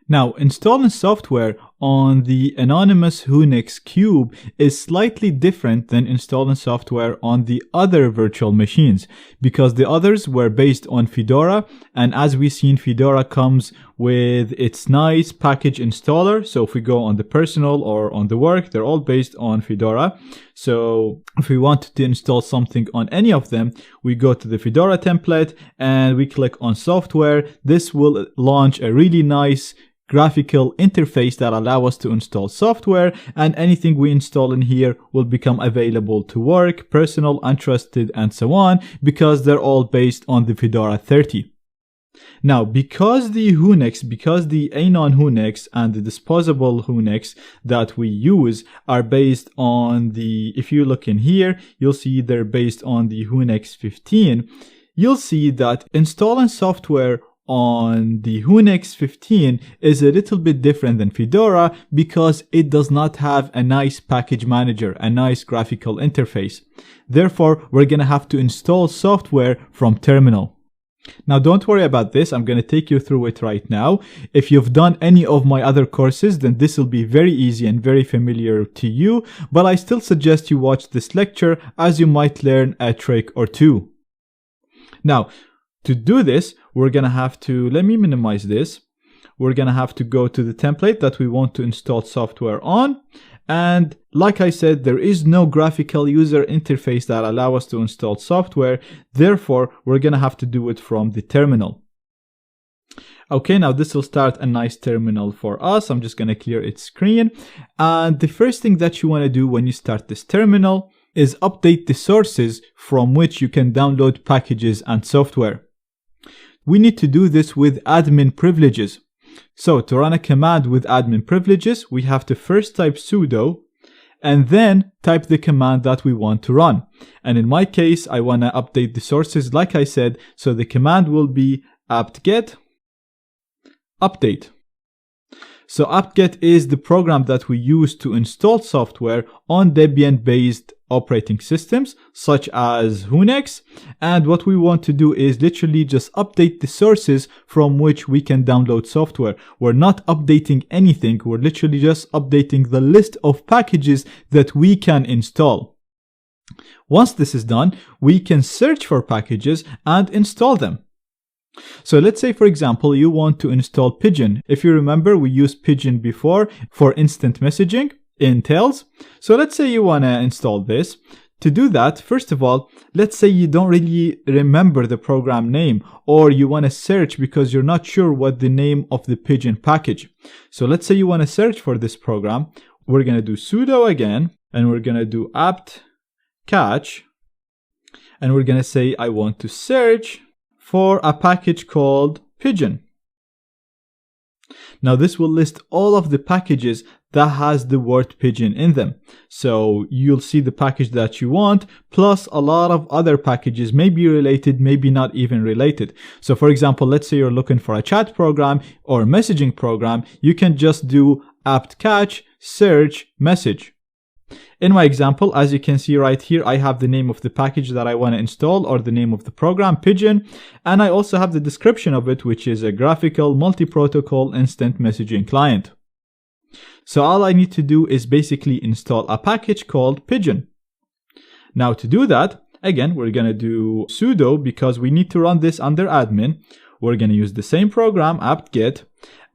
Now, installing software on the anonymous Whonix cube is slightly different than installing software on the other virtual machines, because the others were based on Fedora, and as we've seen, Fedora comes with its nice package installer. So if we go on the personal or on the work, they're all based on Fedora. So if we want to install something on any of them, we go to the Fedora template and we click on software. This will launch a really nice graphical interface that allow us to install software, and anything we install in here will become available to work, personal, untrusted, and so on, because they're all based on the Fedora 30. Now, because the Anon Whonix and the disposable Whonix that we use are based on if you look in here, you'll see they're based on the Whonix 15. You'll see that installing software on the Whonix 15 is a little bit different than Fedora because it does not have a nice package manager, a nice graphical interface. Therefore, we're going to have to install software from terminal. Now, don't worry about this. I'm going to take you through it right now. If you've done any of my other courses, then this will be very easy and very familiar to you, but I still suggest you watch this lecture as you might learn a trick or two. Now, to do this, we're going to have to, let me minimize this. We're going to have to go to the template that we want to install software on. And like I said, there is no graphical user interface that allows us to install software. Therefore, we're going to have to do it from the terminal. Okay, now this will start a nice terminal for us. I'm just going to clear its screen. And the first thing that you want to do when you start this terminal is update the sources from which you can download packages and software. We need to do this with admin privileges. So to run a command with admin privileges, we have to first type sudo and then type the command that we want to run. And in my case, I want to update the sources like I said, so the command will be apt-get update. So apt-get is the program that we use to install software on Debian-based operating systems such as Whonix, and what we want to do is literally just update the sources from which we can download software. We're not updating anything, we're literally just updating the list of packages that we can install. Once this is done, we can search for packages and install them. So let's say, for example, you want to install Pigeon. If you remember, we used Pigeon before for instant messaging in Tails. So let's say you want to install this. To do that, first of all, let's say you don't really remember the program name, or you want to search because you're not sure what the name of the Pigeon package. So let's say you want to search for this program. We're going to do sudo again, and we're going to do apt catch, and we're going to say I want to search for a package called Pigeon. Now this will list all of the packages that has the word Pigeon in them. So you'll see the package that you want, plus a lot of other packages, maybe related, maybe not even related. So for example, let's say you're looking for a chat program or a messaging program, you can just do apt catch search message. In my example, as you can see right here, I have the name of the package that I want to install, or the name of the program, Pigeon, and I also have the description of it, which is a graphical multi-protocol instant messaging client. So all I need to do is basically install a package called Pigeon. Now to do that, again, we're going to do sudo because we need to run this under admin. We're going to use the same program, apt-get,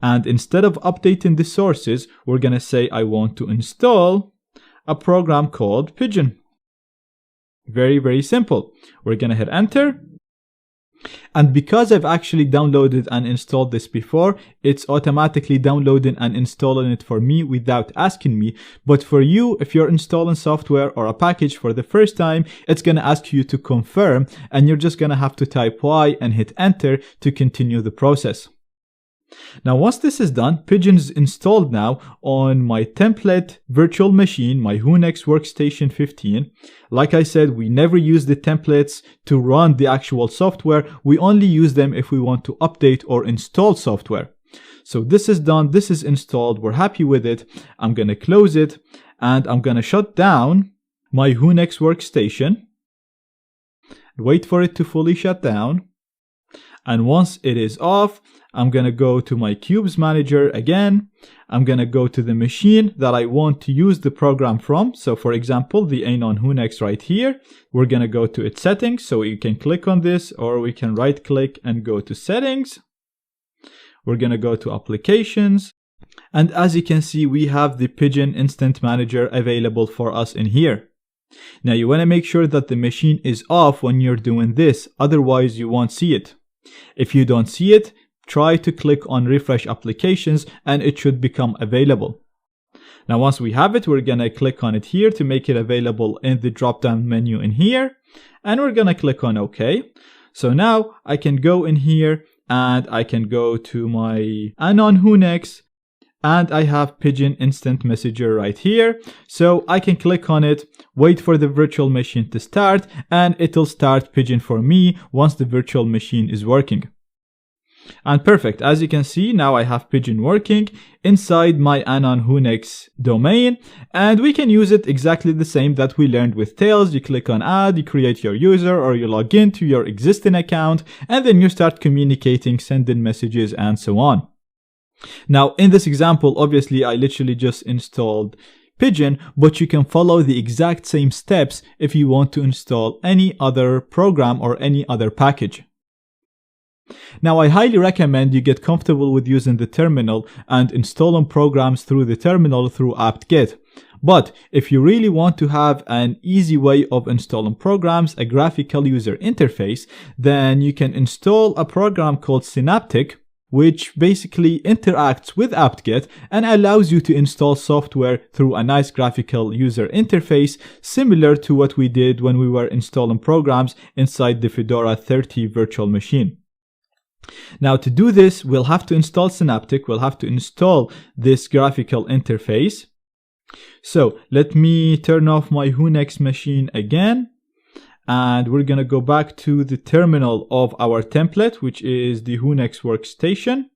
and instead of updating the sources, we're going to say I want to install a program called Pigeon. Very, very simple. We're going to hit enter. And because I've actually downloaded and installed this before, it's automatically downloading and installing it for me without asking me. But for you, if you're installing software or a package for the first time, it's going to ask you to confirm, and you're just going to have to type Y and hit enter to continue the process. Now, once this is done, Pigeon is installed now on my template virtual machine, my Whonix workstation 15. Like I said, we never use the templates to run the actual software. We only use them if we want to update or install software. So this is done. This is installed. We're happy with it. I'm going to close it, and I'm going to shut down my Whonix workstation. Wait for it to fully shut down. And once it is off, I'm going to go to my cubes manager again. I'm going to go to the machine that I want to use the program from. So for example, the Anon Whonix right here, we're going to go to its settings. So you can click on this, or we can right click and go to settings. We're going to go to applications. And as you can see, we have the Pigeon Instant Manager available for us in here. Now you want to make sure that the machine is off when you're doing this, otherwise you won't see it. If you don't see it, try to click on refresh applications and it should become available. Now once we have it, we're going to click on it here to make it available in the drop down menu in here, and we're going to click on OK. So now I can go in here and I can go to my Anon Whonix, and I have Pigeon Instant Messenger right here. So I can click on it, wait for the virtual machine to start, and it'll start Pigeon for me once the virtual machine is working. And perfect, as you can see, now I have Pigeon working inside my Anon Whonix domain, and we can use it exactly the same that we learned with Tails. You click on add, you create your user, or you log into your existing account, and then you start communicating, sending messages, and so on. Now in this example, obviously I literally just installed Pigeon, but you can follow the exact same steps if you want to install any other program or any other package. Now I highly recommend you get comfortable with using the terminal and installing programs through the terminal through apt-get. But if you really want to have an easy way of installing programs, a graphical user interface, then you can install a program called Synaptic, which basically interacts with apt-get and allows you to install software through a nice graphical user interface, similar to what we did when we were installing programs inside the Fedora 30 virtual machine. Now to do this, we'll have to install Synaptic, we'll have to install this graphical interface. So let me turn off my Whonix machine again. And we're going to go back to the terminal of our template, which is the Whonix workstation.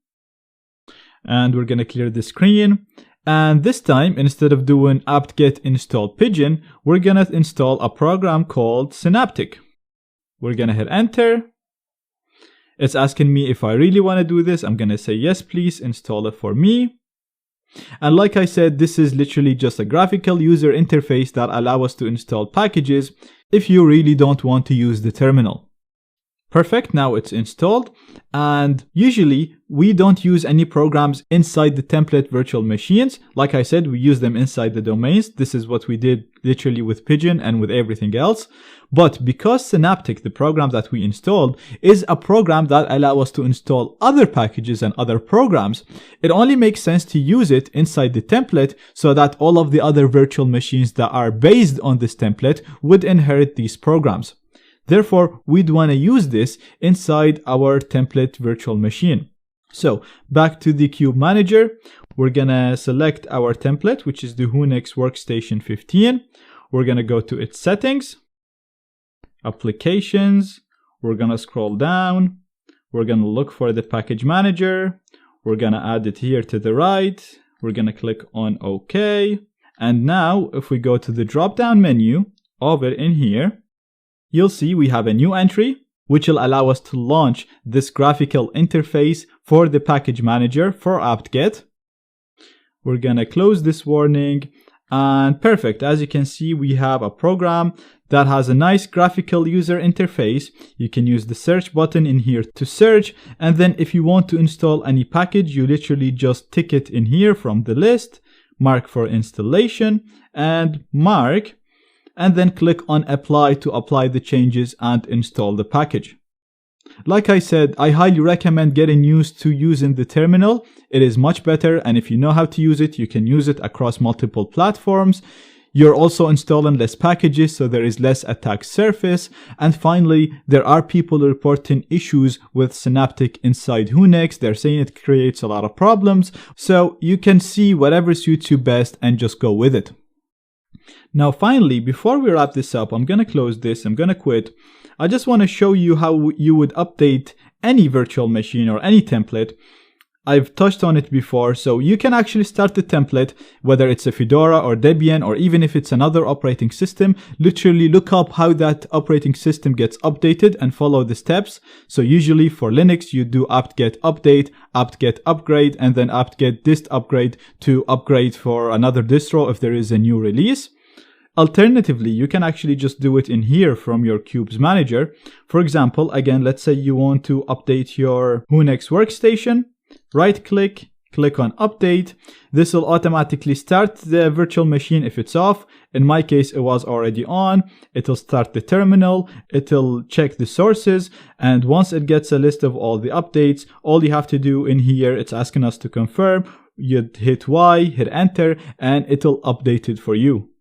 And we're going to clear the screen. And this time, instead of doing apt-get install Pigeon, we're going to install a program called Synaptic. We're going to hit enter. It's asking me if I really want to do this. I'm going to say yes, please install it for me. And like I said, this is literally just a graphical user interface that allows us to install packages if you really don't want to use the terminal. Perfect, now it's installed, and usually we don't use any programs inside the template virtual machines. Like I said, we use them inside the domains. This is what we did literally with Pigeon and with everything else. But because Synaptic, the program that we installed, is a program that allows us to install other packages and other programs, it only makes sense to use it inside the template so that all of the other virtual machines that are based on this template would inherit these programs. Therefore, we'd want to use this inside our template virtual machine. So back to the Cube Manager, we're going to select our template, which is the Whonix Workstation 15. We're going to go to its settings, applications. We're going to scroll down. We're going to look for the package manager. We're going to add it here to the right. We're going to click on OK. And now if we go to the drop down menu of it in here, you'll see we have a new entry, which will allow us to launch this graphical interface for the package manager for apt-get. We're going to close this warning, and perfect. As you can see, we have a program that has a nice graphical user interface. You can use the search button in here to search, and then if you want to install any package, you literally just tick it in here from the list, mark for installation, and mark, and then click on apply to apply the changes and install the package. Like I said, I highly recommend getting used to using the terminal. It is much better, and if you know how to use it, you can use it across multiple platforms. You're also installing less packages, so there is less attack surface. And finally, there are people reporting issues with Synaptic inside Whonix. They're saying it creates a lot of problems. So you can see whatever suits you best and just go with it. Now finally, before we wrap this up, I'm going to close this, I'm going to quit. I just want to show you how you would update any virtual machine or any template. I've touched on it before, so you can actually start the template, whether it's a Fedora or Debian, or even if it's another operating system. Literally look up how that operating system gets updated and follow the steps. So usually for Linux, you do apt-get update, apt-get upgrade, and then apt-get dist upgrade to upgrade for another distro if there is a new release. Alternatively, you can actually just do it in here from your Kube's manager. For example, again, let's say you want to update your Whonix workstation. Right click, click on update. This will automatically start the virtual machine if it's off. In my case, it was already on. It'll start the terminal. It'll check the sources. And once it gets a list of all the updates, all you have to do in here, it's asking us to confirm. You'd hit Y, hit enter, and it'll update it for you.